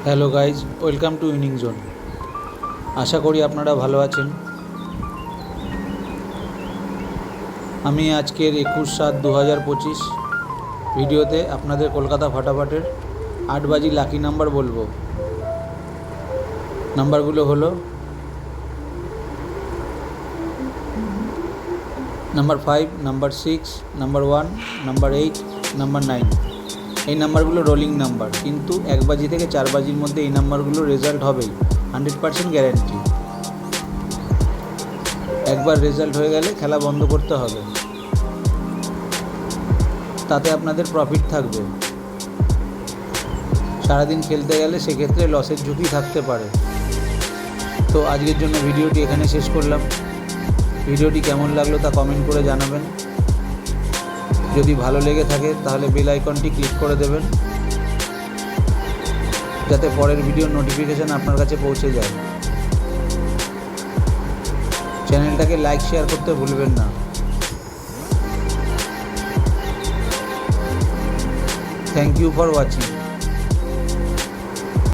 Hello guys, welcome to winning zone. আশা করি আপনারা ভালো আছেন। আমি আজকের 21/7/2025 ভিডিওতে আপনাদের কলকাতা ফাটাফাটের 8 বাজি লাকি নাম্বার বলবো। নাম্বারগুলো হলো number 5, number 6, number 1, number 8, number 9। এই নাম্বারগুলো রোলিং নাম্বার, কিন্তু 1 বাজি থেকে 4 বাজির মধ্যে এই নাম্বারগুলো রেজাল্ট হবেই, 100% গ্যারেন্টি। একবার রেজাল্ট হয়ে গেলে খেলা বন্ধ করতে হবে, তাতে আপনাদের প্রফিট থাকবে। সারাদিন খেলতে গেলে সেক্ষেত্রে লসের ঝুঁকি থাকতে পারে। তো আজকের জন্য ভিডিওটি এখানে শেষ করলাম। ভিডিওটি কেমন লাগলো তা কমেন্ট করে জানাবেন। যদি ভালো লেগে থাকে তাহলে বেল আইকনটি ক্লিক করে দেবেন, যাতে পরের ভিডিওর নোটিফিকেশান আপনার কাছে পৌঁছে যায়। চ্যানেলটাকে লাইক শেয়ার করতে ভুলবেন না। Thank you for watching.